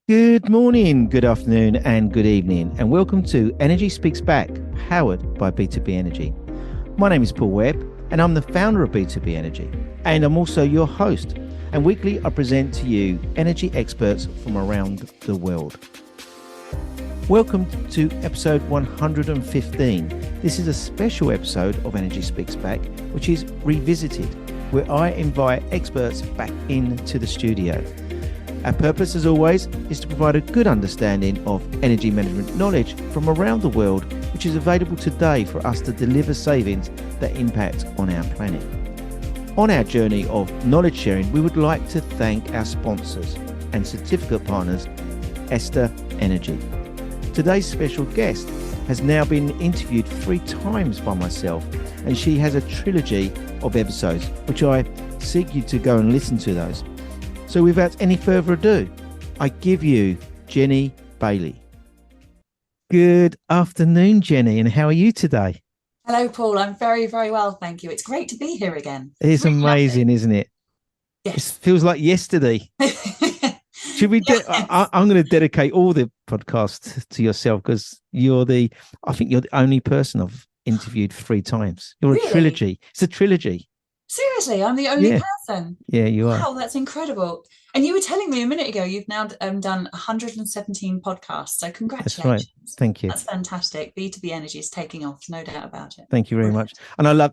Good morning, good afternoon, and good evening, and welcome to Energy Speaks Back, powered by B2B Energy. My name is Paul Webb, and I'm the founder of B2B Energy, and I'm also your host. And weekly, I present to you energy experts from around the world. Welcome to episode 115. This is a special episode of Energy Speaks Back, which is revisited, where I invite experts back into the studio. Our purpose, as always, is to provide a good understanding of energy management knowledge from around the world, which is available today for us to deliver savings that impact on our planet. On our journey of knowledge sharing, we would like to thank our sponsors and certificate partners, Ester Energy. Today's special guest has now been interviewed 3 times by myself, and she has a trilogy of episodes, which I seek you to go and listen to those. So without any further ado, I give you Jenny Bailey. Good afternoon, Jenny, and how are you today? Hello, Paul. I'm very, very well, thank you. It's great to be here again. It's Really amazing, lovely. isn't it? It Yes. feels like yesterday. Should we? Yes. I'm going to dedicate all the podcasts to yourself because I think you're the only person I've interviewed 3 times. You're a Really? trilogy. It's a trilogy. Seriously, I'm the only Yeah, person. yeah, you are. Wow, that's incredible. And you were telling me a minute ago you've now done 117 podcasts. So That's right. congratulations. Thank you. That's fantastic. B2B Energy is taking off, no doubt about it. Thank you very much. Brilliant. And I love,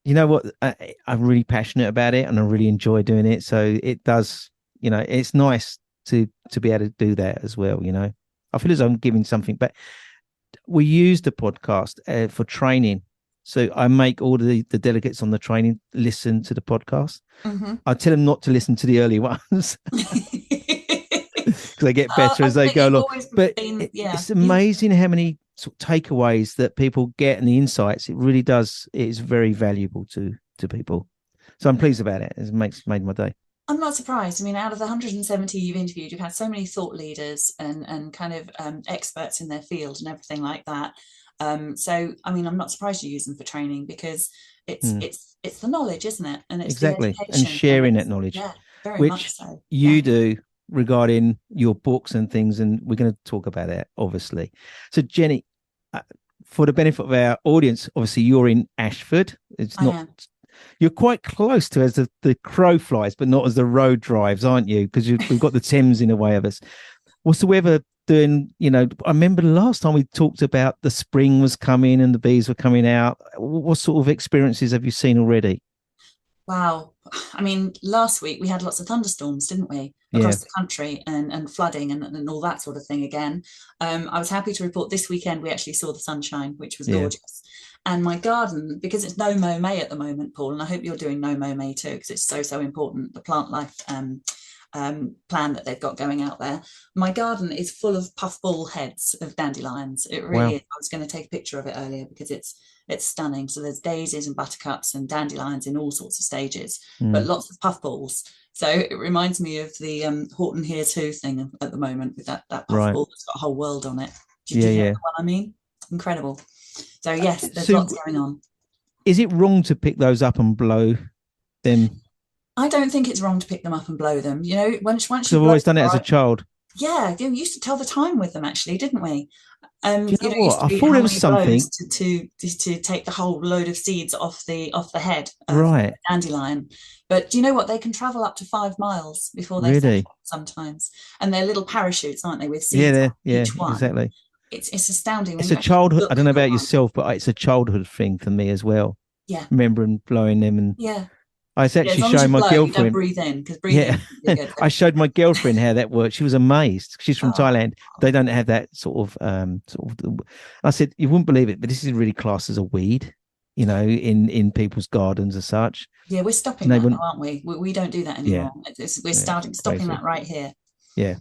you know what? I'm really passionate about it, and I really enjoy doing it. So it does, it's nice to be able to do that as well. I feel as though I'm giving something back. We use the podcast for training. So I make all the delegates on the training listen to the podcast. Mhm. I tell them not to listen to the early ones because they get better as they But go you've along. always But been, yeah, it's amazing how many sort of takeaways that people get and the insights. It really does. It is very valuable to people. So I'm pleased about it. It made my day. I'm not surprised. I mean, out of the 170 you've interviewed, you've had so many thought leaders and kind of experts in their field and everything like that. So, I mean, I'm not surprised you use them for training because it's Mm, it's it's the knowledge, isn't it? And it's the exactly. And education, and sharing that it's knowledge, yeah, very much which so. Yeah. you do regarding your books and things. And we're going to talk about that, obviously. So, Jenny, uh, for the benefit of our audience, obviously you're in Ashford. It's I not, am. you're quite close to as the crow flies, but not as the road drives, aren't you? Because we've got the Thames in the way of us. What's the weather doing? I remember the last time we talked about the spring was coming and the bees were coming out. What sort of experiences have you seen already? Wow. I mean, last week we had lots of thunderstorms, didn't we, Yeah, across the country and flooding and all that sort of thing again. I was happy to report this weekend we actually saw the sunshine, which was yeah. gorgeous. And my garden, because it's no mow May at the moment, Paul, and I hope you're doing no mow May too, because it's so, so important, the plant life plan that they've got going out there. My garden is full of puffball heads of dandelions. It really Wow. is. I was going to take a picture of it earlier because it's stunning. So there's daisies and buttercups and dandelions in all sorts of stages, but Mm, lots of puffballs. So it reminds me of the Horton Hears Who thing at the moment with that right. puffball that's got a whole world on it. Did Yeah, you know yeah. the one I mean? Incredible. So yes, there's So, lots going on. is it wrong to pick those up and blow them? I don't think it's wrong to pick them up and blow them. You know, once Because you I've blow always them done it as a right, child. yeah, you used to tell the time with them actually, didn't we? Do you know It used what? to I be thought how it was many blows something. to take the whole load of seeds off the head of Right. a dandelion. But do you know what? They can travel up to 5 miles before they Really? settle sometimes, and they're little parachutes, aren't they, with Yeah, seeds on yeah, each one? exactly. It's astounding when It's you a actually childhood. I look don't know at about one. yourself, but it's a childhood thing for me as well. Yeah, Remembering blowing them, and yeah, I was yeah. As actually long as showing you my blow, you don't girlfriend. breathe in because breathing Yeah, is really good. I showed my girlfriend how that works. She was amazed. She's from Oh, Thailand. They don't have that sort of. I said, you wouldn't believe it, but this is really classed as a weed, in people's gardens as such. yeah, we're And stopping they that wouldn't. though, aren't we? We don't do that Yeah, anymore. We're yeah, it's stopping crazy. that right here Yeah,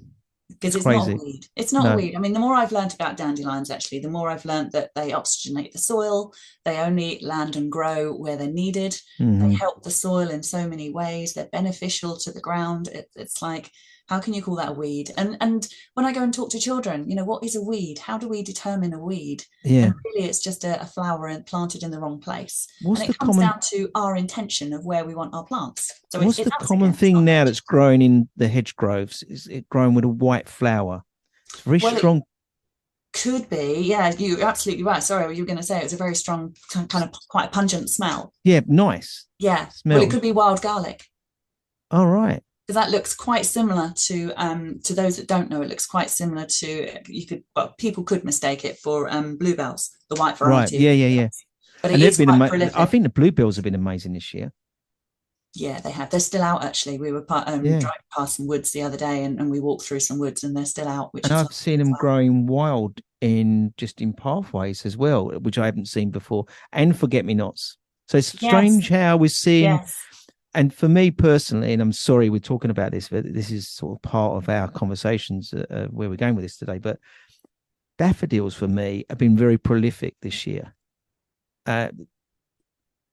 because it's it's not a crazy. weed. It's not a No. weed. I mean, the more I've learned about dandelions, actually, the more I've learned that they oxygenate the soil. They only land and grow where they're needed. They Hmm. help the soil in so many ways. They're beneficial to the ground. It's like How can you call that a weed? And when I go and talk to children, what is a weed? How do we determine a weed? Yeah. And really, it's just a flower and planted in the wrong place. What's And the it comes common down to our intention of where we want our plants. So what's it's the us common again. It's thing not now nature. that's growing in the hedge groves? Is it growing with a white flower? It's very Well, it strong. could be. Yeah, you're absolutely right. Sorry, you were going to say it was a very strong, kind of quite a pungent smell. Yeah, nice Yeah. Well, it smell. could be wild garlic. All right. Because that looks quite similar to those that don't know, it looks quite similar to people could mistake it for bluebells, the white Right. variety of Yeah, yeah, yeah. bluebells. But it And they've is been quite I prolific. think the bluebells have been amazing this year. Yeah, they have. They're still out actually. We were Yeah. driving past some woods the other day, and we walked through some woods, and they're still out, which And is I've lovely seen as them well. growing wild in pathways as well, which I haven't seen before, and forget me nots. So it's Yes, strange how we're seeing. yes, And for me personally, and I'm sorry we're talking about this, but this is sort of part of our conversations where we're going with this today. But daffodils for me have been very prolific this year. Uh,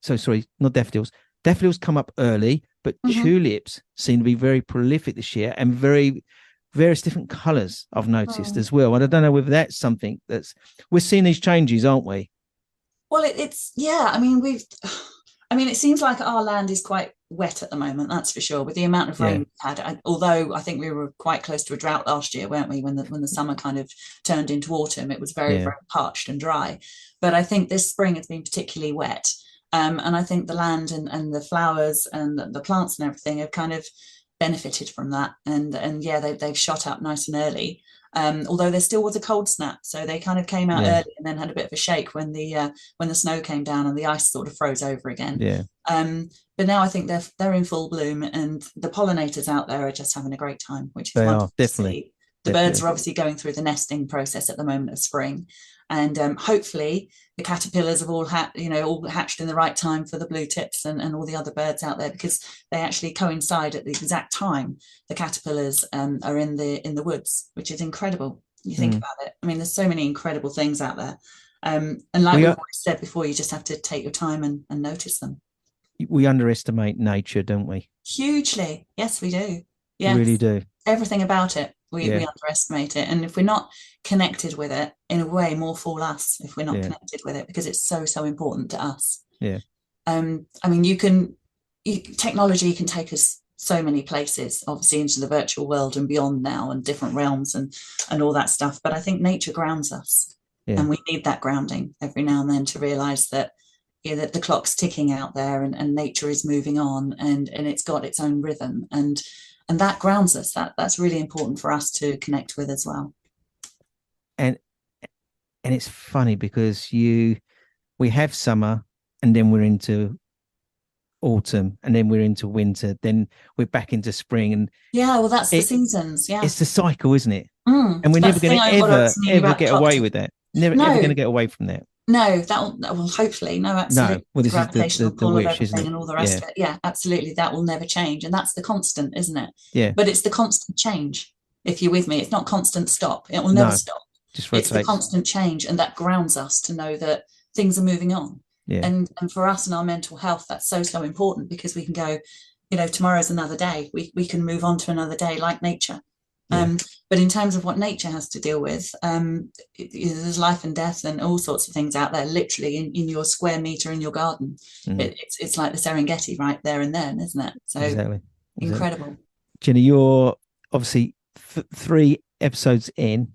so sorry, not daffodils. Daffodils come up early, but hmm tulips seem to be very prolific this year and very various different colours I've noticed Mm. as well. And I don't know whether that's something that's we're seeing these changes, aren't we? Well, it's yeah. I mean, it seems like our land is quite wet at the moment. That's for sure. With the amount of rain Yeah, we've had, although I think we were quite close to a drought last year, weren't we? When the summer kind of turned into autumn, it was very yeah, very parched and dry. But I think this spring has been particularly wet, and I think the land and the flowers and the plants and everything have kind of benefited from that. And yeah, they've shot up nice and early. Although there still was a cold snap, so they kind of came out yeah, early and then had a bit of a shake when the snow came down and the ice sort of froze over again. yeah. Um, but now I think they're in full bloom, and the pollinators out there are just having a great time, which is They are wonderful to definitely, see. The birds definitely. are obviously going through the nesting process at the moment of spring, and hopefully the caterpillars have all hatched in the right time for the blue tips and all the other birds out there, because they actually coincide at the exact time the caterpillars are in the woods, which is incredible. You think Mm. about it. I mean, there's so many incredible things out there. And like We we've are, always said before, you just have to take your time and notice them. we underestimate nature, don't we? Hugely. Yes, we do. We really Yes. do. Everything about it. We Yeah, underestimate it. And if we're not connected with it, in a way, more fool us if we're not yeah, connected with it, because it's so, so important to us. yeah. I mean, technology can take us so many places, obviously into the virtual world and beyond now, and different realms and all that stuff. But I think nature grounds us, Yeah. and we need that grounding every now and then to realize that that the clock's ticking out there, and nature is moving on, and it's got its own rhythm, and that grounds us. That's really important for us to connect with as well. And it's funny because we have summer and then we're into autumn and then we're into winter, then we're back into spring and Yeah, well, that's the it seasons. Yeah. it's the cycle, isn't it? And we're That's never the thing going to what I ever was meaning ever about the get clock away tick. with that. Never ever going No, to get away from that. no, that will hopefully, no, No. absolutely. Well, The this is gravitational the pull of wish, isn't everything it? and all the rest Yeah. of it. Yeah, absolutely. That will never change. And that's the constant, isn't it? Yeah. But it's the constant change. If you're with me, it's not constant stop. It will never No. stop. Just It's the rotates. constant change, and that grounds us to know that things are moving on. Yeah. And for us and our mental health, that's so, so important, because we can go, tomorrow's another day. We can move on to another day like nature. Yeah. Um, but in terms of what nature has to deal with, there's life and death and all sorts of things out there, literally in your square meter in your garden. Mm. It's like the Serengeti right there and then, isn't it? So Exactly. Exactly. incredible. Jenny, you're obviously three episodes in.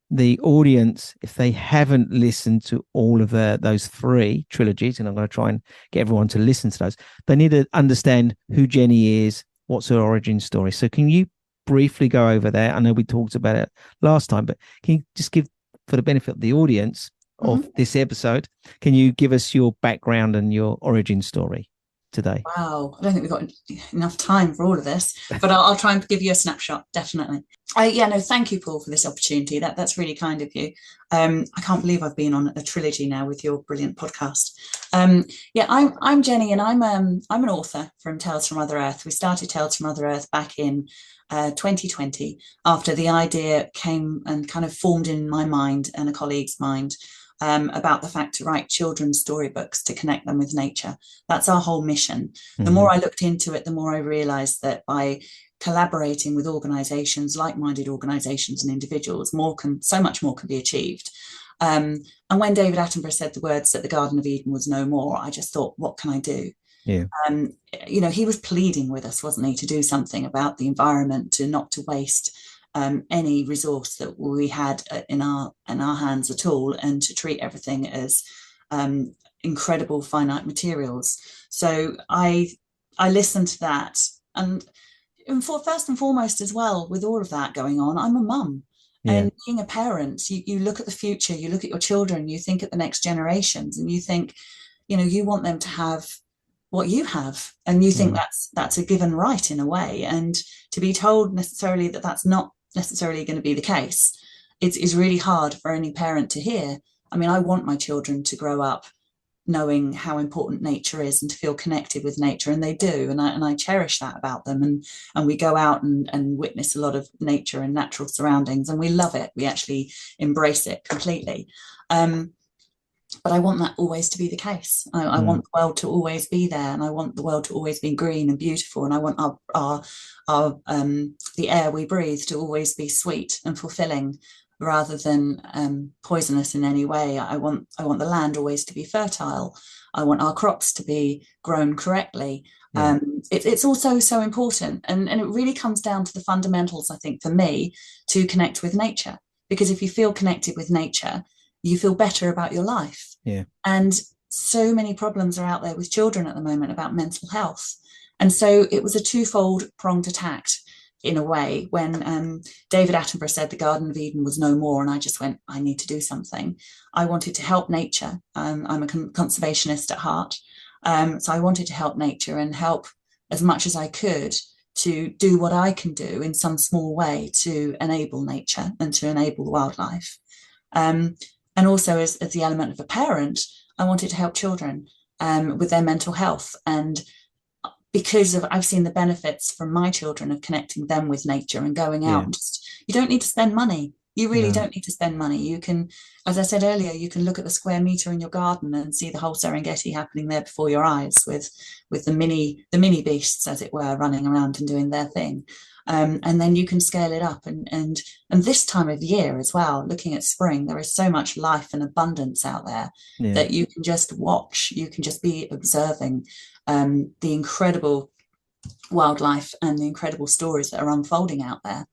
The audience, if they haven't listened to all of those three trilogies, and I'm going to try and get everyone to listen to those, they need to understand who Jenny is, what's her origin story. So can you briefly go over that? I know we talked about it last time, but can you just give, for the benefit of the audience of Mhm. this episode, can you give us your background and your origin story today? Wow, I don't think we've got enough time for all of this, but I'll try and give you a snapshot, definitely. Yeah, no, thank you, Paul, for this opportunity. That's really kind of you. I can't believe I've been on a trilogy now with your brilliant podcast. Yeah, I'm Jenny, and I'm an author from Tales from Other Earth. We started Tales from Other Earth back in 2020, after the idea came and kind of formed in my mind and a colleague's mind, about the fact to write children's storybooks to connect them with nature. That's our whole mission. The Mm-hmm. more I looked into it, the more I realized that by collaborating with organizations, like-minded organizations and individuals, so much more can be achieved. And when David Attenborough said the words that the Garden of Eden was no more, I just thought, what can I do? Yeah. He was pleading with us, wasn't he, to do something about the environment, to not to waste any resource that we had in our hands at all, and to treat everything as incredible finite materials. So I listened to that, and for first and foremost as well, with all of that going on, I'm a mum. Yeah. And being a parent, you look at the future, you look at your children, you think at the next generations, and you think, you want them to have what you have, and you think that's a given right in a way. And to be told necessarily that that's not necessarily going to be the case, it's really hard for any parent to hear. I mean, I want my children to grow up knowing how important nature is and to feel connected with nature, and they do, and I cherish that about them. And we go out and witness a lot of nature and natural surroundings, and we love it. We actually embrace it completely. But I want that always to be the case. I want the world to always be there, and I want the world to always be green and beautiful, and I want our the air we breathe to always be sweet and fulfilling, rather than poisonous in any way. I want the land always to be fertile. I want our crops to be grown correctly. Yeah. It's also so important, and it really comes down to the fundamentals, I think, for me, to connect with nature. Because if you feel connected with nature, you feel better about your life. Yeah. And so many problems are out there with children at the moment about mental health. And so it was a twofold pronged attack in a way when David Attenborough said the Garden of Eden was no more, and I just went, I need to do something. I wanted to help nature. I'm a conservationist at heart. So I wanted to help nature and help as much as I could to do what I can do in some small way to enable nature and to enable the wildlife. And also as the element of a parent, I wanted to help children with their mental health. And because I've seen the benefits from my children of connecting them with nature and going out, and you don't need to spend money. You really don't need to spend money. You can, as I said earlier, you can look at the square meter in your garden and see the whole Serengeti happening there before your eyes, with the mini beasts, as it were, running around and doing their thing. And then you can scale it up, and this time of year as well, looking at spring, there is so much life and abundance out there that you can just watch, you can just be observing the incredible wildlife and the incredible stories that are unfolding out there.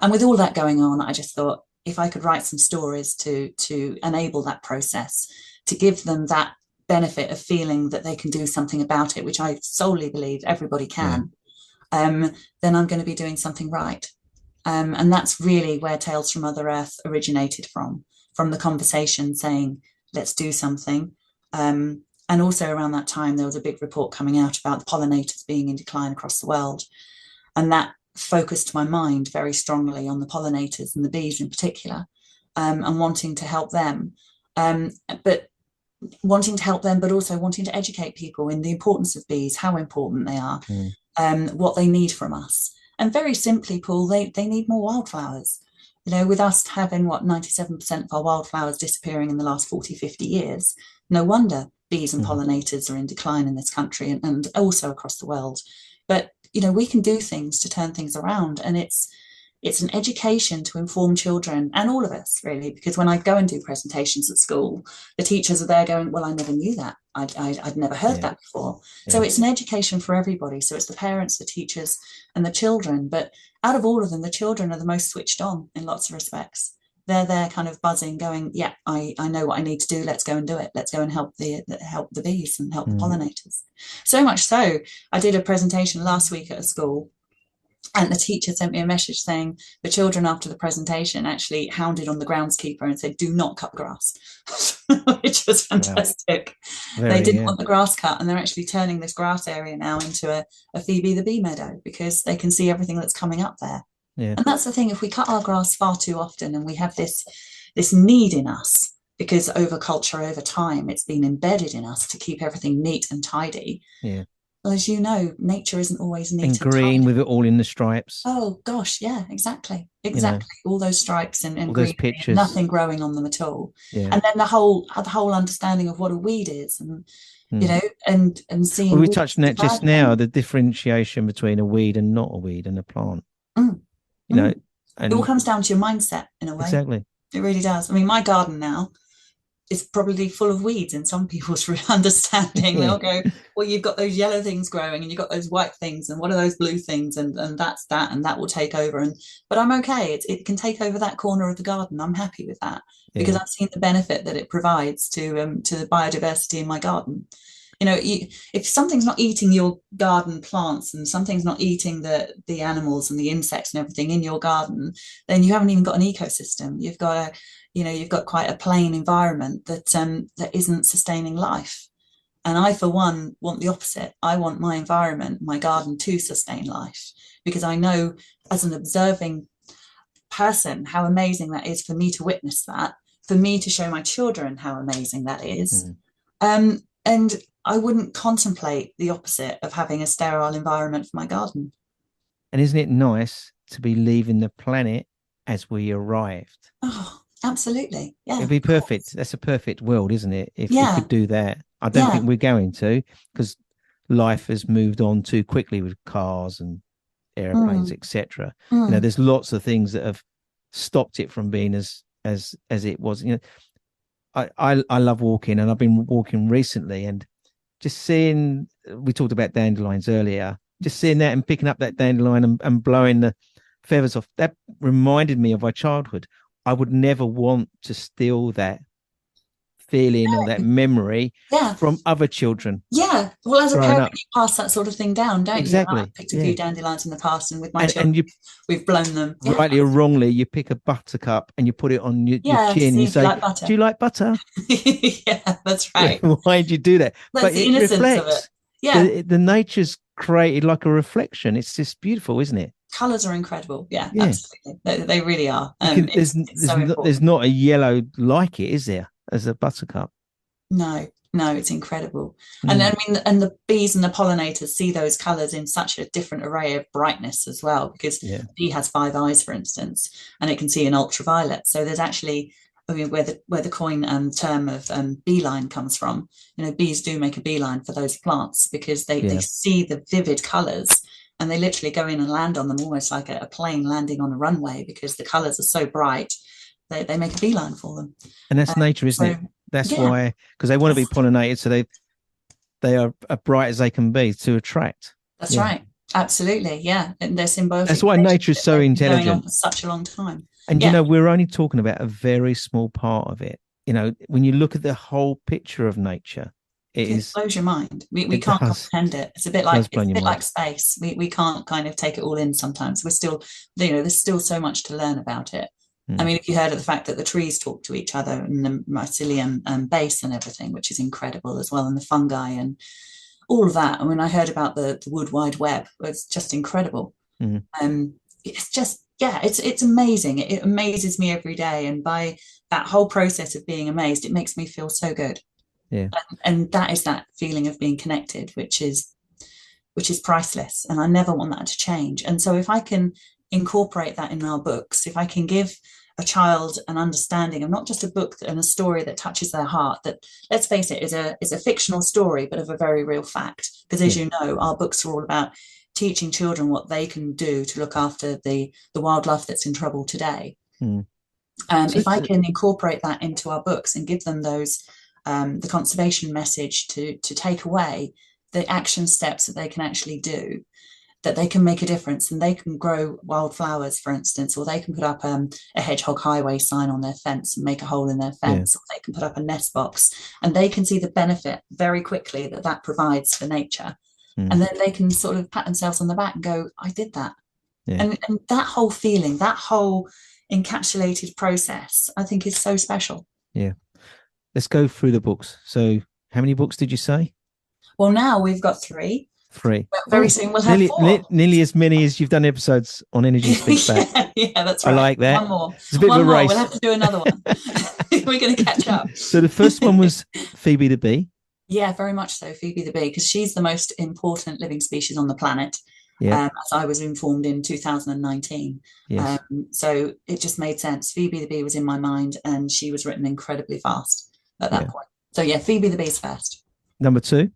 And with all that going on, I just thought, if I could write some stories to enable that process, to give them that benefit of feeling that they can do something about it, which I solely believe everybody can, then I'm going to be doing something right. And that's really where Tales from Mother Earth originated from the conversation saying, let's do something. And also around that time, there was a big report coming out about the pollinators being in decline across the world. And that focused my mind very strongly on the pollinators and the bees in particular, and wanting to help them. But also wanting to educate people in the importance of bees, how important they are, what they need from us. And very simply, Paul, they need more wildflowers. With us having 97% of our wildflowers disappearing in the last 40, 50 years, no wonder bees and pollinators are in decline in this country and also across the world. But we can do things to turn things around, and it's an education to inform children and all of us, really, because when I go and do presentations at school, the teachers are there going, well, I never knew that. I'd never heard that before. So it's an education for everybody. So it's the parents, the teachers, and the children. But out of all of them, the children are the most switched on in lots of respects. They're there kind of buzzing, going, yeah, I know what I need to do. Let's go and do it. Let's go and help the bees and help the pollinators. So much so, I did a presentation last week at a school, and the teacher sent me a message saying the children after the presentation actually hounded on the groundskeeper and said, do not cut the grass, which was fantastic. Wow. They didn't want the grass cut, and they're actually turning this grass area now into a Phoebe the bee meadow because they can see everything that's coming up there. Yeah. And that's the thing, if we cut our grass far too often, and we have this need in us, because over culture, over time, it's been embedded in us to keep everything neat and tidy. Yeah. Well, as you know, nature isn't always neat And and green tidy. with it all in the stripes, Oh gosh, yeah, exactly, you know, exactly. All those stripes all and those greenery, and pictures. nothing growing on them at all. Yeah. And then the whole understanding of what a weed is, and Hmm. and Well, seeing we weeds touched on as a that bad just now, thing. the differentiation between a weed and not a weed and a plant, Mm, you know, mm. It all and comes down to your mindset in a way. exactly. It really does. I mean, my garden now is probably full of weeds in some people's understanding. Yeah. They'll go, well, you've got those yellow things growing and you've got those white things, and what are those blue things? And that's that, and that will take over. But I'm okay. It can take over that corner of the garden. I'm happy with that because Yeah. I've seen the benefit that it provides to the biodiversity in my garden. If something's not eating your garden plants and something's not eating the animals and the insects and everything in your garden, then you haven't even got an ecosystem. You've got quite a plain environment that isn't sustaining life. And I, for one, want the opposite. I want my environment, my garden, to sustain life, because I know, as an observing person, how amazing that is for me to witness that, for me to show my children how amazing that is. Mm. And I wouldn't contemplate the opposite of having a sterile environment for my garden. And isn't it nice to be leaving the planet as we arrived? Oh, absolutely. Yeah, It'd of be perfect. course. That's a perfect world, isn't it? If we Yeah, could do that. I don't yeah. think we're going to, because life has moved on too quickly with cars and airplanes, Mm, etc. mm. There's lots of things that have stopped it from being as it was. I love walking, and I've been walking recently, and just seeing, we talked about dandelions earlier, just seeing that and picking up that dandelion and blowing the feathers off, that reminded me of my childhood. I would never want to steal that feeling or that memory Yeah, from other children yeah. Well, as a growing parent, up. you pass that sort of thing down, don't you? I've Exactly. picked a Yeah. few dandelions in the past, and with my children, And you, we've blown them. Yeah, rightly or wrongly, you pick a buttercup and you put it on your yeah, to chin and see you if you say, like "Do butter. you like butter?" Yeah, that's right. Why'd you do that? That's But the it innocence of it. reflects, Yeah, the nature's created like a reflection. It's just beautiful, isn't it? colours are incredible. Yeah, Yeah. absolutely. They really are. You can It's so there's important. not a yellow like it, is there, as a buttercup? No, no, it's incredible. And Mm, I mean, and the bees and the pollinators see those colours in such a different array of brightness as well, because yeah. a bee has five eyes, for instance, and it can see in ultraviolet. So there's actually, I mean, where the coin term of beeline comes from. Bees do make a beeline for those plants because they Yeah. see the vivid colours, and they literally go in and land on them almost like a plane landing on a runway, because the colours are so bright. They make a beeline for them. And that's nature, isn't So it? That's yeah, why, because they want to be pollinated, so they are as bright as they can be to attract. that's Yeah. right. Absolutely. Yeah. And their That's symbiotic why nature is relationship, so they've been going on intelligent. for such a long time. And Yeah. we're only talking about a very small part of it. When you look at the whole picture of nature, It blows your mind. We it can't does, comprehend it. It's a bit it does like blow it's a your bit like mind. space. We can't kind of take it all in sometimes. We're still, there's still so much to learn about it. I Mm, mean, if you heard of the fact that the trees talk to each other and the mycelium base and everything, which is incredible as well, and the fungi and all of that. And when I heard about the Wood Wide Web, it's just incredible. mm, It's just, yeah, it's amazing. It amazes me every day, and by that whole process of being amazed, it makes me feel so good. yeah. And that is that feeling of being connected, which is priceless, and I never want that to change. And so if I can incorporate that in our books, if I can give a child an understanding of not just a book and a story that touches their heart, that, let's face it, is a fictional story but of a very real fact, because as Yeah. you know, our books are all about teaching children what they can do to look after the wildlife that's in trouble today. Mm. So, If I can incorporate that into our books and give them those the conservation message to take away, the action steps that they can actually do, that they can make a difference, and they can grow wildflowers, for instance, or they can put up a hedgehog highway sign on their fence and make a hole in their yeah. fence, or they can put up a nest box, and they can see the benefit very quickly that provides for nature. Mm, And then they can sort of pat themselves on the back and go, I did that. yeah. And that whole feeling, that whole encapsulated process, I think is so special. Yeah. Let's go through the books. So, how many books did you say? Well, now we've got three, Three. but very Oh, soon we'll have four. nearly as many as you've done episodes on Energy Speaks Back. Yeah, yeah, that's I right. like that. One more. It's a bit of One a more. We'll race. have to do another one. We're going to catch up. So the first one was Phoebe the Bee. Yeah, very much so, Phoebe the bee, because she's the most important living species on the planet, Yep. as I was informed in 2019. Um, Yes. so it just made sense. Phoebe the bee was in my mind, and she was written incredibly fast at that Yeah. point. So yeah, Phoebe the bee's first. Number two.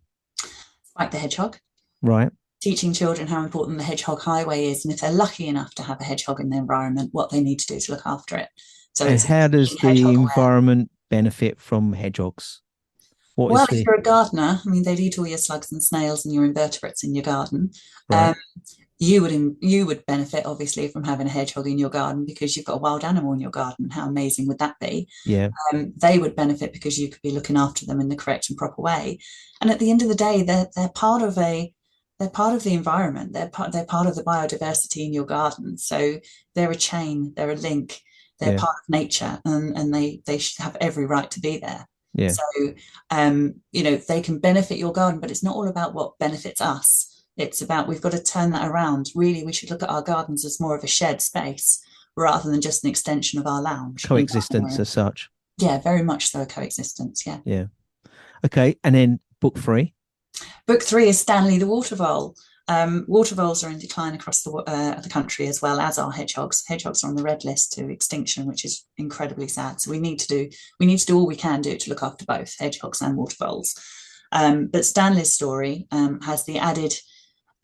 Spike the hedgehog, Right. teaching children how important the hedgehog highway is, and if they're lucky enough to have a hedgehog in their environment, what they need to do to look after it. So And it's how does being the hedgehog aware. environment benefit from hedgehogs? What Well, is if the you're a gardener, I mean, they'd eat all your slugs and snails and your invertebrates in your garden. right? Um, you would benefit obviously from having a hedgehog in your garden because you've got a wild animal in your garden. How amazing would that be? Yeah. They would benefit because you could be looking after them in the correct and proper way. And at the end of the day, they're part of the environment. They're part of the biodiversity in your garden. So they're a chain, they're a link, they're Yeah. part of nature, and they should have every right to be there. Yeah. So they can benefit your garden, but it's not all about what benefits us. It's about we've got to turn that around. Really, we should look at our gardens as more of a shared space rather than just an extension of our lounge and dining Coexistence area. as such. Yeah, very much so, a coexistence. Yeah. Yeah. Okay. And then book three. Book three is Stanley the water vole. Water voles are in decline across the country as well as our hedgehogs. Hedgehogs are on the red list to extinction, which is incredibly sad. So we need to do all we can do to look after both hedgehogs and water voles. But Stanley's story has the added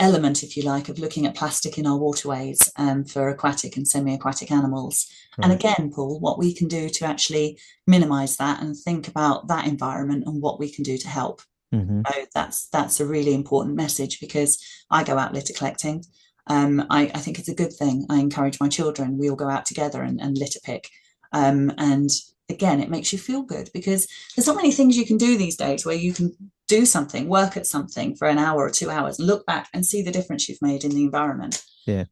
element, if you like, of looking at plastic in our waterways for aquatic and semi-aquatic animals. And Right. again, Paul, what we can do to actually minimise that and think about that environment and what we can do to help. Mm-hmm. So that's a really important message because I go out litter collecting. I think it's a good thing. I encourage my children. We all go out together and litter pick. And again, it makes you feel good because there's not many things you can do these days where you can do something, work at something for an hour or 2 hours, and look back and see the difference you've made in the environment. Yeah.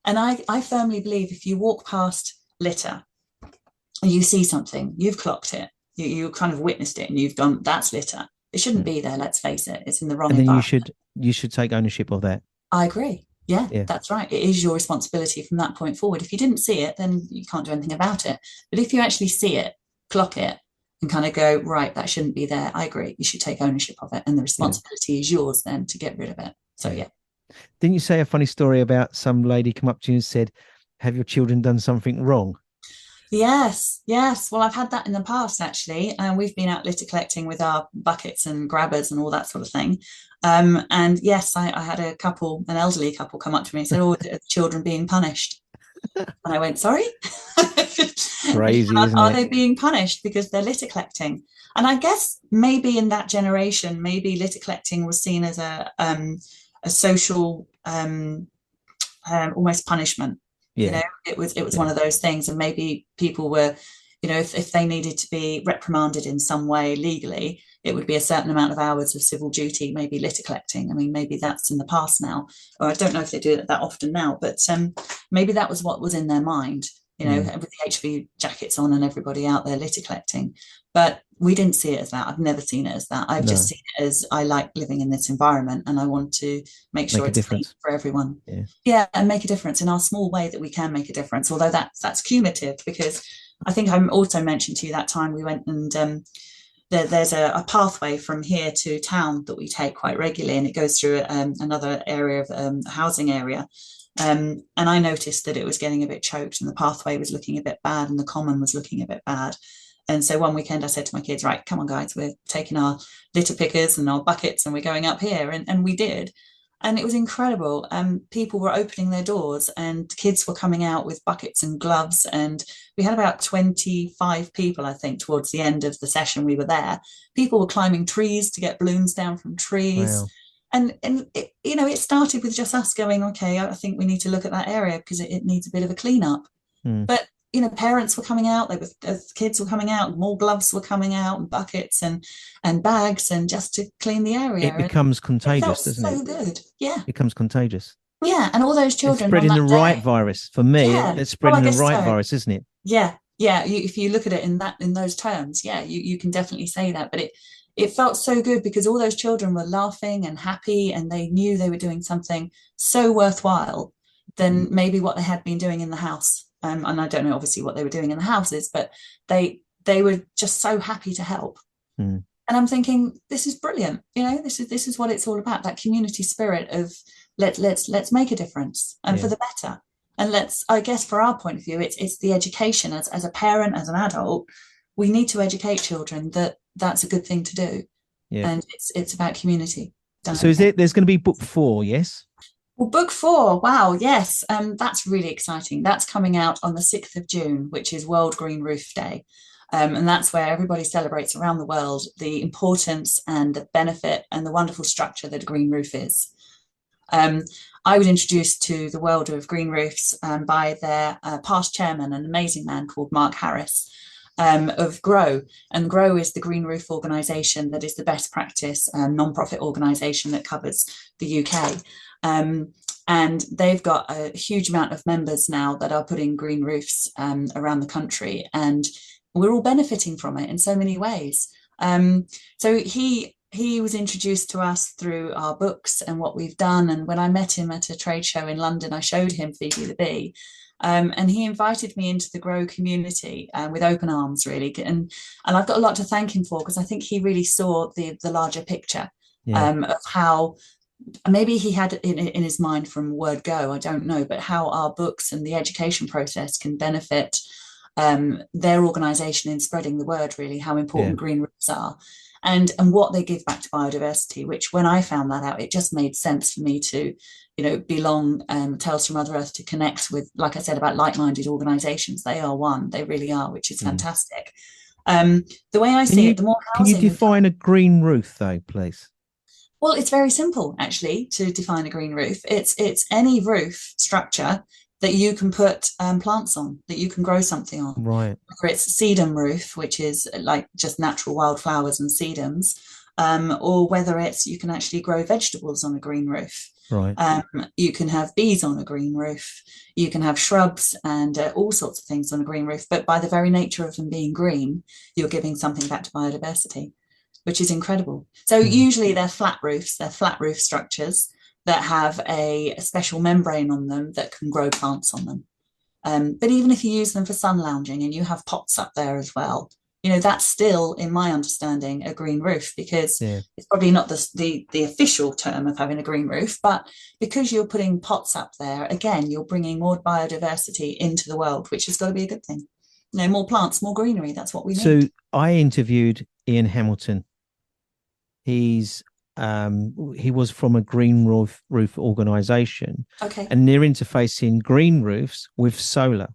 And I firmly believe if you walk past litter and you see something, you've clocked it, you kind of witnessed it, and you've gone, that's litter. It shouldn't Mm. be there. Let's face it; it's in the wrong And then you environment. should you should take ownership of that. I agree. Yeah, Yeah. that's right. It is your responsibility from that point forward. If you didn't see it, then you can't do anything about it. But if you actually see it, clock it, and kind of go, right, that shouldn't be there. I agree. You should take ownership of it. And the Yeah. responsibility is yours then to get rid of it. So, Yeah. yeah. Didn't you say a funny story about some lady come up to you and said, "Have your children done something wrong?" Yes, yes. Well, I've had that in the past actually, and we've been out litter collecting with our buckets and grabbers and all that sort of thing. And yes, I had an elderly couple, come up to me and said, "Oh, are the children being punished?" And I went, "Sorry." Crazy, isn't Are it? they being punished because they're litter collecting? And I guess maybe in that generation, maybe litter collecting was seen as a social almost punishment. You Yeah. know, it was one Yeah. of those things, and maybe people were, if they needed to be reprimanded in some way legally, it would be a certain amount of hours of civil duty, maybe litter collecting. I mean, maybe that's in the past now, or I don't know if they do it that often now, but maybe that was what was in their mind. Mm. With the HV jackets on and everybody out there litter collecting. But we didn't see it as that. I've never seen it as that. I've just No. seen it as I like living in this environment and I want to make sure Make a it's clean difference. for everyone. Yeah. Yeah, and make a difference in our small way that we can make a difference. Although that's cumulative, because I think I also mentioned to you that time we went and there's a pathway from here to town that we take quite regularly, and it goes through another area of housing area. And I noticed that it was getting a bit choked, and the pathway was looking a bit bad, and the common was looking a bit bad. And so one weekend I said to my kids, right, come on, guys, we're taking our litter pickers and our buckets and we're going up here. And we did. And it was incredible. People were opening their doors and kids were coming out with buckets and gloves. And we had about 25 people, I think, towards the end of the session we were there. People were climbing trees to get balloons down from trees. Wow. And it started with just us going, okay, I think we need to look at that area because it needs a bit of a clean up. Mm. But parents were coming out, kids were coming out, more gloves were coming out, and buckets and bags, and just to clean the area. It And becomes it felt contagious, doesn't it? so good. Yeah. It becomes contagious. Yeah. And all those It's children on spreading that the right day. virus. For me, Yeah. it's Well, spreading I the guess right so. virus, isn't it? Yeah. Yeah. If you look at it in those terms, yeah, you can definitely say that. But it felt so good because all those children were laughing and happy, and they knew they were doing something so worthwhile than Mm. maybe what they had been doing in the house. And I don't know obviously what they were doing in the houses, but they were just so happy to help. Mm. And I'm thinking, this is brilliant. This is what it's all about. That community spirit of let's make a difference and for Yeah. the better. And I guess, for our point of view, it's the education as a parent, as an adult, we need to educate children that that's a good thing to do, Yeah. and it's about community. Don't So you is think? there's going to be book 4? Yes. Well, book four, wow, yes, that's really exciting. That's coming out on the 6th of June, which is World Green Roof Day. And that's where everybody celebrates around the world the importance and the benefit and the wonderful structure that a green roof is. Um, I was introduced to the world of green roofs by their past chairman, an amazing man called Mark Harris. Of Grow. And Grow is the green roof organisation that is the best practice non-profit organisation that covers the UK. And they've got a huge amount of members now that are putting green roofs around the country, and we're all benefiting from it in so many ways. So he was introduced to us through our books and what we've done. And when I met him at a trade show in London, I showed him Phoebe the Bee. And he invited me into the Grow community with open arms, really. And I've got a lot to thank him for, because I think he really saw the larger picture Yeah. of how maybe he had in his mind from word go, I don't know, but how our books and the education process can benefit their organisation in spreading the word, really, how Yeah. important green roofs are. And what they give back to biodiversity, which when I found that out, it just made sense for me to, belong, Tales from Mother Earth, to connect with, like I said, about like-minded organisations. They are one, they really are, which is Mm. fantastic. The way I Can see it, you the more can you housing we define a green roof though, please? well, it's very simple actually to define a green roof. It's any roof structure that you can put plants on, that you can grow something on. Right. Whether it's a sedum roof, which is like just natural wildflowers and sedums, or whether it's you can actually grow vegetables on a green roof. Right. Um, you can have bees on a green roof. You can have shrubs and all sorts of things on a green roof. But by the very nature of them being green, you're giving something back to biodiversity, which is incredible. So Mm. usually they're flat roof structures that have a special membrane on them that can grow plants on them. But even if you use them for sun lounging and you have pots up there as well, that's still, in my understanding, a green roof, because Yeah. it's probably not the official term of having a green roof, but because you're putting pots up there, again, you're bringing more biodiversity into the world, which has got to be a good thing. More plants, more greenery. That's what we need. So I interviewed Ian Hamilton. He's he was from a green roof organization, Okay. and they're interfacing green roofs with solar.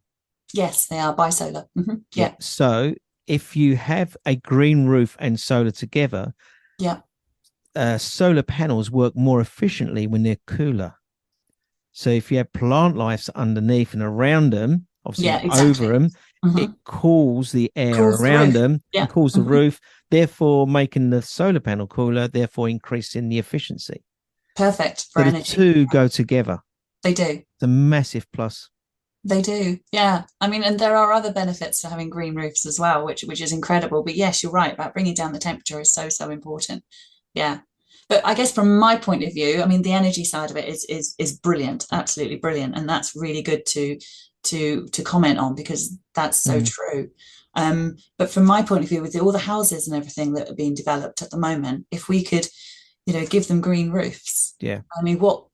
Yes, they are bisolar. Yeah. Yeah, So if you have a green roof and solar together, yeah, solar panels work more efficiently when they're cooler. So if you have plant life underneath and around them, obviously yeah, not over exactly. them, it hmm cools the air Cools the around roof. them and Yeah. cools the roof, therefore making the solar panel cooler, therefore increasing the efficiency. Perfect for So the energy. two go together. They do. It's a massive plus. They do. Yeah. I mean, and there are other benefits to having green roofs as well, which is incredible. But yes, you're right about bringing down the temperature is so important. Yeah. But I guess from my point of view, I mean, the energy side of it is brilliant, absolutely brilliant, and that's really good to comment on, because that's so Mm. true. But from my point of view, with all the houses and everything that are being developed at the moment, if we could, give them green roofs. Yeah. I mean, what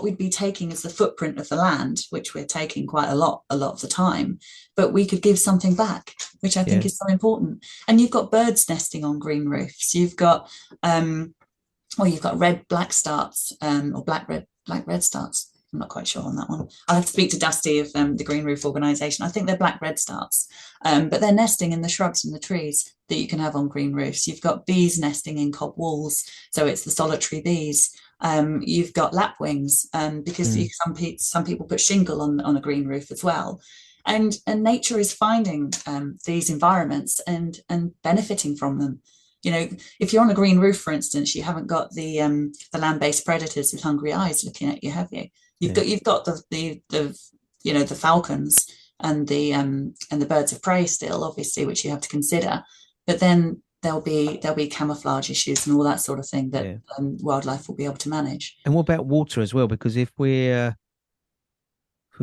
we'd be taking is the footprint of the land, which we're taking quite a lot of the time, but we could give something back, which I think Yeah. is so important. And you've got birds nesting on green roofs. You've got red black starts, or black red starts. I'm not quite sure on that one. I'll have to speak to Dusty of the Green Roof Organisation. I think they're black red starts, but they're nesting in the shrubs and the trees that you can have on green roofs. You've got bees nesting in cob walls, so it's the solitary bees. You've got lapwings, because Mm. some people put shingle on a green roof as well. And nature is finding these environments and benefiting from them. If you're on a green roof, for instance, you haven't got the land-based predators with hungry eyes looking at you, have you? You've Yeah. got the falcons and the birds of prey still, obviously, which you have to consider. But then there'll be camouflage issues and all that sort of thing that Yeah. wildlife will be able to manage. And what about water as well? Because if we've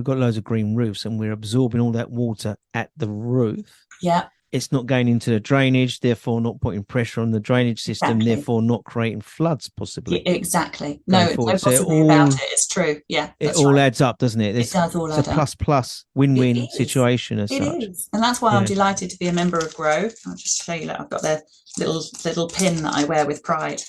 got loads of green roofs and we're absorbing all that water at the roof, Yeah, it's not going into the drainage, therefore not putting pressure on the drainage system, Exactly. therefore not creating floods Yeah, possibly exactly. going No, forward. no So possibly about it. It's true. Yeah, it that's all right. adds up, doesn't it? It does all It's a add up. plus plus It win-win is. situation as It such. is. And that's why I'm Yeah. delighted to be a member of Grow. I'll just show you that I've got their little pin that I wear with pride.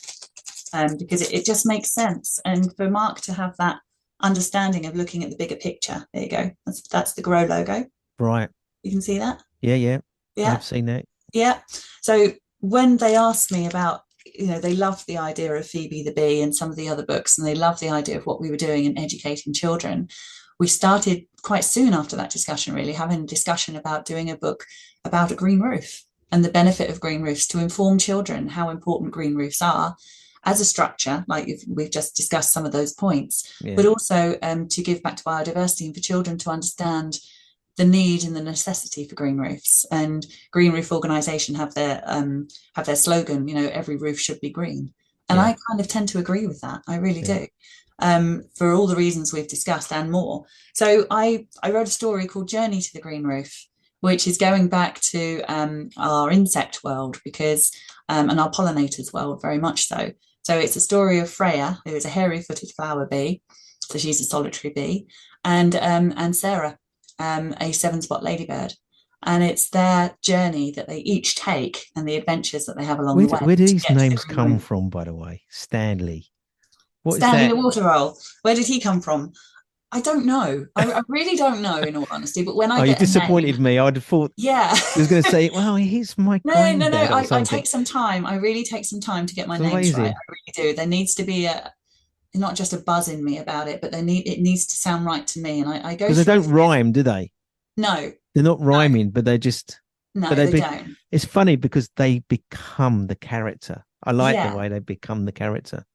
Because it just makes sense. And for Mark to have that understanding of looking at the bigger picture, there you go. That's the Grow logo. Right. You can see that? Yeah, yeah. Yeah. I've seen that. Yeah. So when they asked me about, they loved the idea of Phoebe the Bee and some of the other books, and they loved the idea of what we were doing in educating children, we started quite soon after that discussion, really having a discussion about doing a book about a green roof and the benefit of green roofs to inform children how important green roofs are as a structure, like we've just discussed some of those points, Yeah. but also to give back to biodiversity and for children to understand the need and the necessity for green roofs. And Green Roof Organisation have their slogan, every roof should be green. And Yeah. I kind of tend to agree with that. I really Yeah. do. For all the reasons we've discussed and more. So I wrote a story called Journey to the Green Roof, which is going back to our insect world and our pollinators world very much so. So it's a story of Freya, who is a hairy-footed flower bee, so she's a solitary bee, and Sarah, a seven-spot ladybird. And it's their journey that they each take and the adventures that they have along the way Where do to these get to the names green come roof. from, by the way? Stanley. What is Stanley that? the water roll. Where did he come from? I don't know. I really don't know, in all honesty. But when I Oh, you get a name, disappointed me. I'd have thought yeah. he was going to say, well, he's my No. granddad or I something. take some time. I really take some time to get my It's names right. amazing. I really do. There needs to be not just a buzz in me about it, but it needs to sound right to me. And I go Because they through don't this. rhyme, do they? No, They're not rhyming, but no, they they be, don't. it's funny because they become the character. I like the Yeah. way they become the character.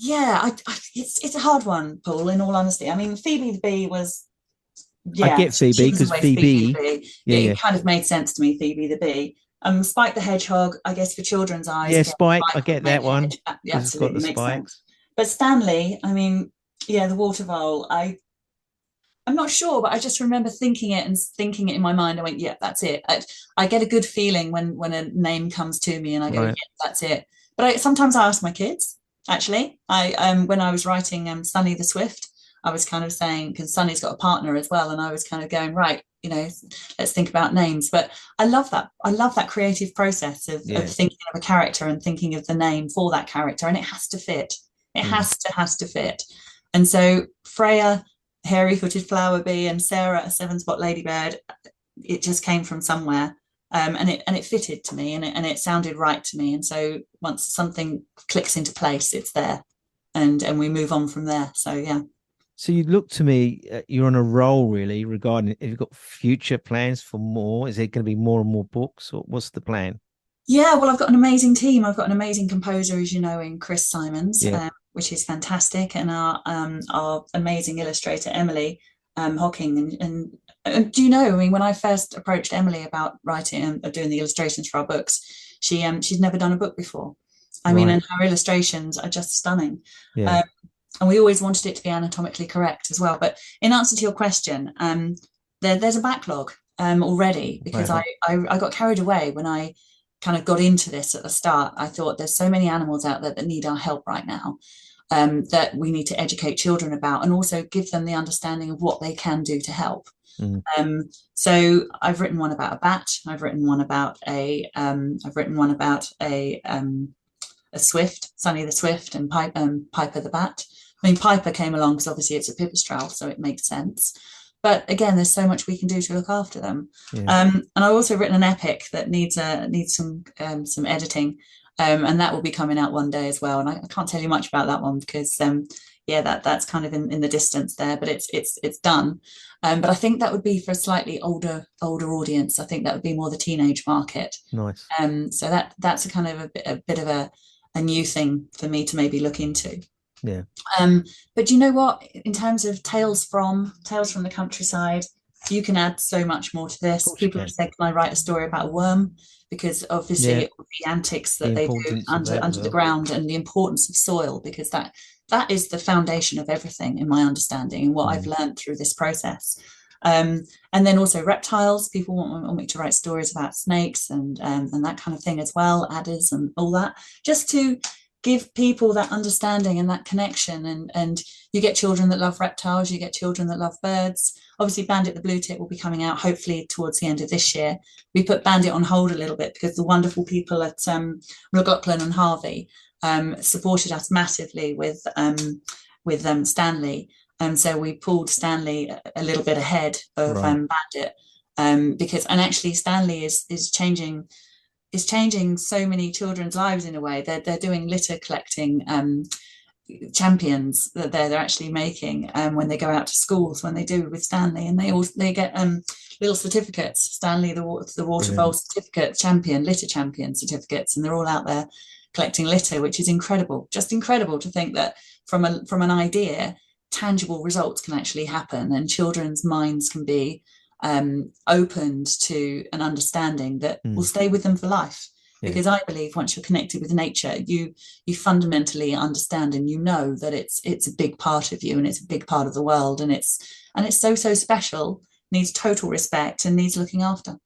Yeah, it's a hard one, Paul, in all honesty. I mean, Phoebe the Bee was, I yeah, get she Phoebe was because always Phoebe the Phoebe, Bee. yeah, It yeah. kind of made sense to me, Phoebe the Bee. Spike the Hedgehog, I guess for children's eyes, Yeah, again, Spike, I Spike would get make that the one hedge, because it's got absolutely the makes sense. spikes. But Stanley, I mean, yeah, the water vole, I'm not sure, but I just remember thinking it and thinking it in my mind. I went, yeah, that's it. I get a good feeling when a name comes to me and I go, yeah, Right. that's it. But sometimes I ask my kids, actually. When I was writing Sunny the Swift, I was kind of saying, because Sunny's got a partner as well, and I was kind of going, right, let's think about names. But I love that. I love that creative process of Yeah. thinking of a character and thinking of the name for that character, and it has to fit. It Mm. has to fit. And so Freya, hairy-footed flower bee, and Sarah, a seven-spot ladybird, it just came from somewhere. And it fitted to me, and it sounded right to me. And so once something clicks into place, it's there, and we move on from there. So yeah. So you look to me, you're on a roll really regarding if you've got future plans for more. Is there going to be more and more books, or what's the plan? Yeah, well, I've got an amazing team. I've got an amazing composer, as you know, in Chris Simons, Yeah. which is fantastic, and our amazing illustrator Emily Hocking. And do you know? I mean, when I first approached Emily about writing and doing the illustrations for our books, she'd never done a book before. I mean, Right. and her illustrations are just stunning. Yeah. Um, and we always wanted it to be anatomically correct as well. But in answer to your question, there's a backlog already because Wow. I got carried away when I kind of got into this at the start. I thought there's so many animals out there that need our help right now, that we need to educate children about and also give them the understanding of what they can do to help. Mm. So I've written one about a bat. I've written one about a swift, Sunny the Swift, and Piper the bat. I mean, Piper came along because obviously it's a pipistrelle, so it makes sense. But again, there's so much we can do to look after them. Yeah. And I've also written an epic that needs some editing, and that will be coming out one day as well. And I can't tell you much about that one because yeah, that's kind of in the distance there, but it's done. But I think that would be for a slightly older audience. I think that would be more the teenage market. Nice. So that's a kind of a bit of a new thing for me to maybe look into. Yeah. But you know what? In terms of tales from the countryside, you can add so much more to Of this. course you People have can. said, "Can I write a story about a worm?" Because Yeah. obviously the antics The that they do importance of that as under the well. ground and the importance of soil, because that is the foundation of everything, in my understanding, and what I've Mm. learned through this process. And then also reptiles. People want me to write stories about snakes and that kind of thing as well, adders and all that, just to give people that understanding and that connection. And you get children that love reptiles, you get children that love birds. Obviously, Bandit the Blue Tit will be coming out hopefully towards the end of this year. We put Bandit on hold a little bit because the wonderful people at McLaughlin and Harvey supported us massively with Stanley. So we pulled Stanley a little bit ahead of Bandit, because actually Stanley is changing so many children's lives in a way. They're doing litter collecting champions that they're actually making when they go out to schools, when they do with Stanley, and they get little certificates, Stanley the water bowl certificate champion, litter champion certificates, and they're all out there collecting litter, which is incredible. Just incredible to think that from an idea, tangible results can actually happen, and children's minds can be opened to an understanding that will stay with them for life. Because I believe once you're connected with nature, you fundamentally understand, and you know that it's a big part of you, and it's a big part of the world, and it's so special, needs total respect, and needs looking after.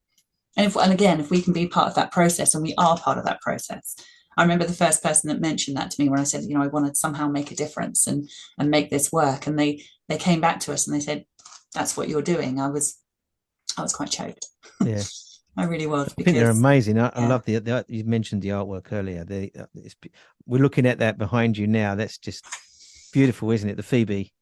And if we can be part of that process, and we are part of that process. I remember the first person that mentioned that to me when I said, I want to somehow make a difference and make this work, and they came back to us and they said, "That's what you're doing." I was quite choked. Yeah. I really was. I think they're amazing. I love the you mentioned the artwork earlier. We're looking at that behind you now. That's just beautiful, isn't it? The Phoebe,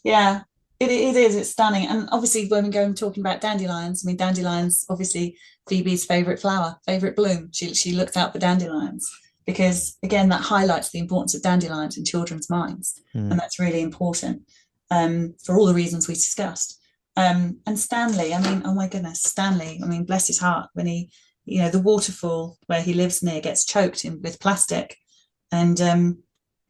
yeah, it is. It's stunning. And obviously, when we go talking about dandelions, dandelions, obviously Phoebe's favorite flower, favorite bloom. She looked out for dandelions because, again, that highlights the importance of dandelions in children's minds, and that's really important for all the reasons we discussed. And Stanley, oh my goodness, Stanley, bless his heart, when he, the waterfall where he lives near gets choked with plastic. And, and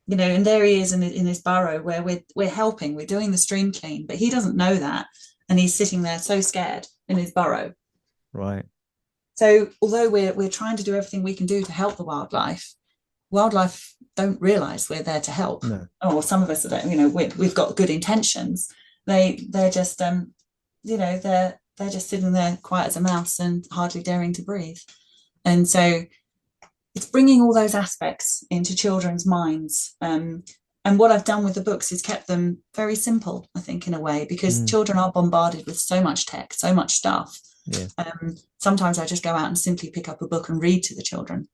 there he is in his burrow where we're helping, we're doing the stream clean, but he doesn't know that. And he's sitting there so scared in his burrow. Right. So although we're trying to do everything we can do to help the wildlife don't realize we're there to help. No. Or some of us don't, we've got good intentions. They're just they're just sitting there quiet as a mouse and hardly daring to breathe. And so it's bringing all those aspects into children's minds. And what I've done with the books is kept them very simple, I think, in a way, because children are bombarded with so much tech, so much stuff. Yeah. Sometimes I just go out and simply pick up a book and read to the children.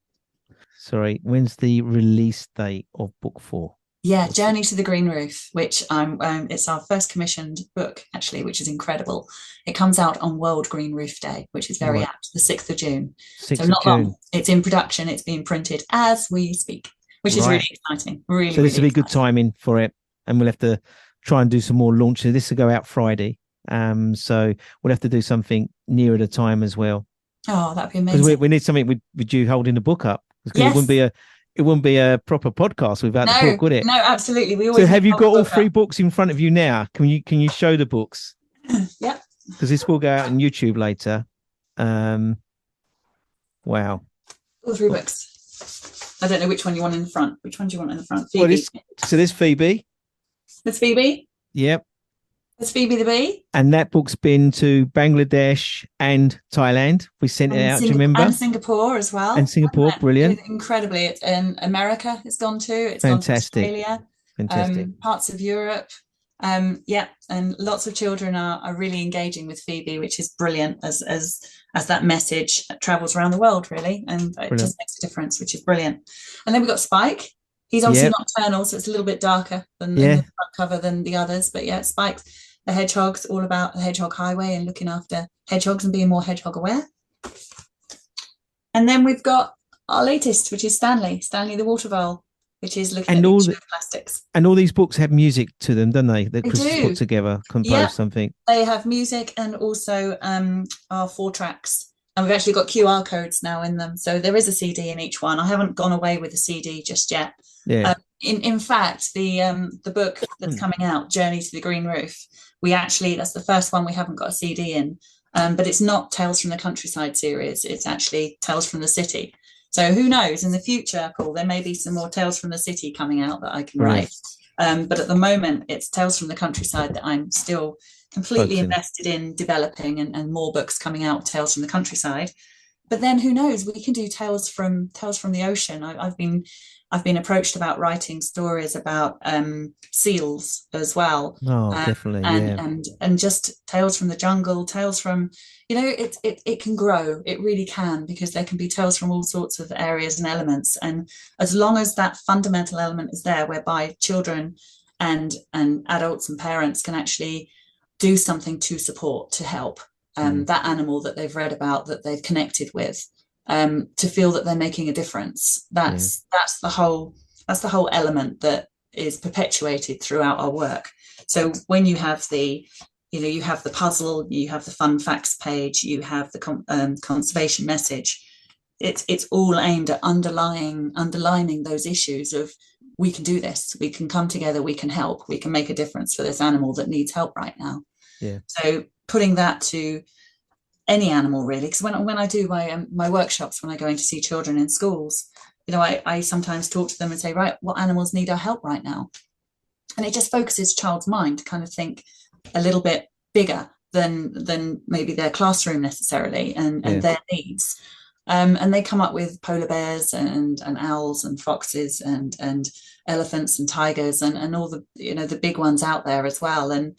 Sorry, when's the release date of book 4? Yeah, Journey to the Green Roof, which it's our first commissioned book, actually, which is incredible. It comes out on World Green Roof Day, which is very apt, the 6th of June. 6th so not of June. Long. It's in production. It's being printed as we speak, which is really exciting. Really, so this really will be good timing for it, and we'll have to try and do some more launches. This will go out Friday, so we'll have to do something nearer the time as well. Oh, that'd be amazing. Because we need something with you holding the book up. Because it wouldn't be a proper podcast without the book, would it? No, absolutely. We always. So have you got all 3 books in front of you now? Can you show the books? Yep. Because this will go out on YouTube later. Wow. All 3 books. I don't know which one you want in the front. Which one do you want in the front? Phoebe. So there's Phoebe. There's Phoebe. Yep. There's Phoebe the bee. And that book's been to Bangladesh and Thailand. We sent it out, do you remember? And Singapore as well. And Singapore, brilliant. Incredibly. It's in America, it's gone to. It's fantastic. Gone to Australia. Fantastic. Parts of Europe. And lots of children are really engaging with Phoebe, which is brilliant as that message travels around the world, really. And it just makes a difference, which is brilliant. And then we've got Spike. He's obviously nocturnal, so it's a little bit darker than the front cover than the others. But Spike the hedgehog's all about the Hedgehog Highway and looking after hedgehogs and being more hedgehog aware. And then we've got our latest, which is Stanley the Water Vole, which is looking at the issue of plastics. And all these books have music to them, don't they? That Chris put together, composed something. They have music and also our 4 tracks. And we've actually got QR codes now in them. So there is a CD in each one. I haven't gone away with the CD just yet. Yeah. In fact, the book that's coming out, Journey to the Green Roof, that's the first one we haven't got a CD in. But it's not Tales from the Countryside series. It's actually Tales from the City. So who knows, in the future, Paul, there may be some more Tales from the City coming out that I can write. But at the moment, it's Tales from the Countryside that I'm still completely focusing. invested in developing and more books coming out, Tales from the Countryside. But then who knows? We can do tales from the ocean. I've been approached about writing stories about seals as well, Oh, definitely. and Yeah. just tales from the jungle, tales from, it can grow. It really can, because there can be tales from all sorts of areas and elements. And as long as that fundamental element is there, whereby children and adults and parents can actually do something to support, to help that animal that they've read about, that they've connected with, to feel that they're making a difference. That's the whole element that is perpetuated throughout our work. So when you have you have the puzzle, you have the fun facts page, you have the conservation message. It's all aimed at underlining those issues of, we can do this, we can come together, we can help, we can make a difference for this animal that needs help right now. Yeah. So putting that to any animal, really, because when I do my workshops, when I go in to see children in schools, I sometimes talk to them and say, right, what animals need our help right now? And it just focuses child's mind to kind of think a little bit bigger than maybe their classroom necessarily, and their needs. And they come up with polar bears and owls and foxes and elephants and tigers and all the the big ones out there as well. And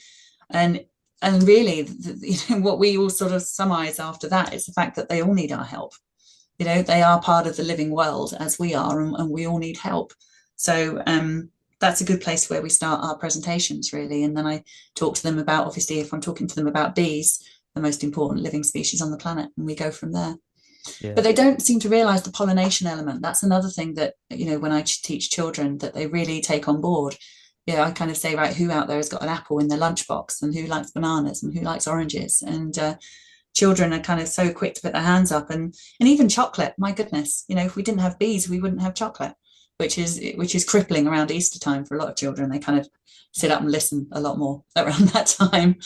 really, what we all sort of surmise after that is the fact that they all need our help. They are part of the living world as we are, and we all need help. So that's a good place where we start our presentations, really. And then I talk to them about, obviously, if I'm talking to them about bees, the most important living species on the planet, and we go from there. But they don't seem to realize the pollination element. That's another thing that, when I teach children, that they really take on board. I kind of say, right, who out there has got an apple in their lunchbox, and who likes bananas, and who likes oranges? And children are kind of so quick to put their hands up. And even chocolate, my goodness, if we didn't have bees, we wouldn't have chocolate, which is crippling around Easter time for a lot of children. They kind of sit up and listen a lot more around that time.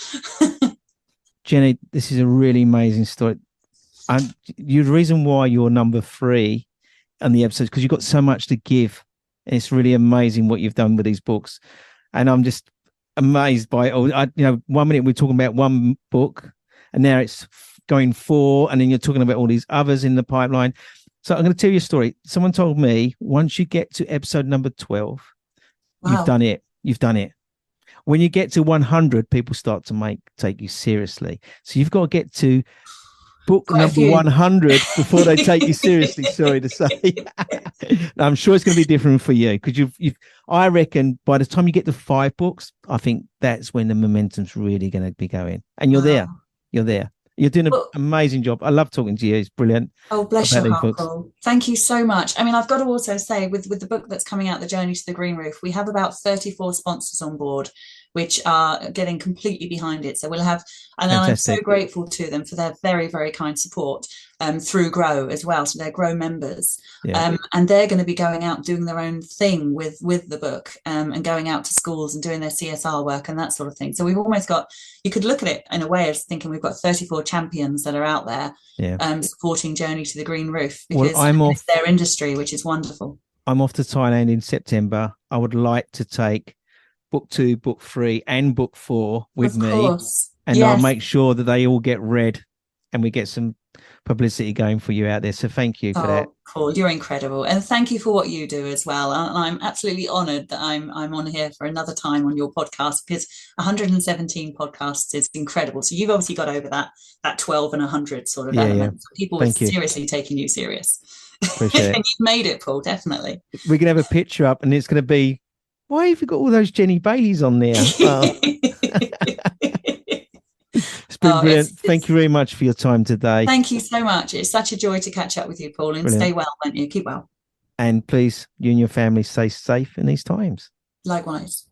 Jenny, this is a really amazing story. And the reason why you're number 3 on the episodes, because you've got so much to give. And it's really amazing what you've done with these books. And I'm just amazed by it. 1 minute we're talking about one book, and now it's going 4, and then you're talking about all these others in the pipeline. So I'm going to tell you a story. Someone told me, once you get to episode number 12, wow, you've done it. You've done it. When you get to 100, people start to take you seriously. So you've got to get to book number 100 before they take you seriously. Sorry to say. I'm sure it's going to be different for you, because I reckon by the time you get to 5 books, I think that's when the momentum's really going to be going. And you're there. You're there. You're doing an amazing job. I love talking to you. It's brilliant. Oh, bless your heart, Paul. Thank you so much. I mean, I've got to also say, with the book that's coming out, The Journey to the Green Roof, we have about 34 sponsors on board, which are getting completely behind it. So we'll have, and Fantastic. I'm so grateful to them for their very, very kind support through Grow as well. So they're Grow members, and they're going to be going out and doing their own thing with the book, and going out to schools and doing their CSR work and that sort of thing. So we've almost got, you could look at it in a way as thinking we've got 34 champions that are out there supporting Journey to the Green Roof, because it's their industry, which is wonderful. I'm off to Thailand in September. I would like to take book 2, book 3, and book 4 with me, and I'll make sure that they all get read, and we get some publicity going for you out there. So thank you for that. Paul, you're incredible, and thank you for what you do as well. And I'm absolutely honoured that I'm on here for another time on your podcast, because 117 podcasts is incredible. So you've obviously got over that 12 and 100 sort of element. So people are seriously taking you serious. Appreciate it. And you've made it, Paul. Definitely. We're gonna have a picture up, and it's gonna be, why have you got all those Jenny Baileys on there? It's been brilliant. Thank you very much for your time today. Thank you so much. It's such a joy to catch up with you, Paul, and stay well, won't you? Keep well. And please, you and your family stay safe in these times. Likewise.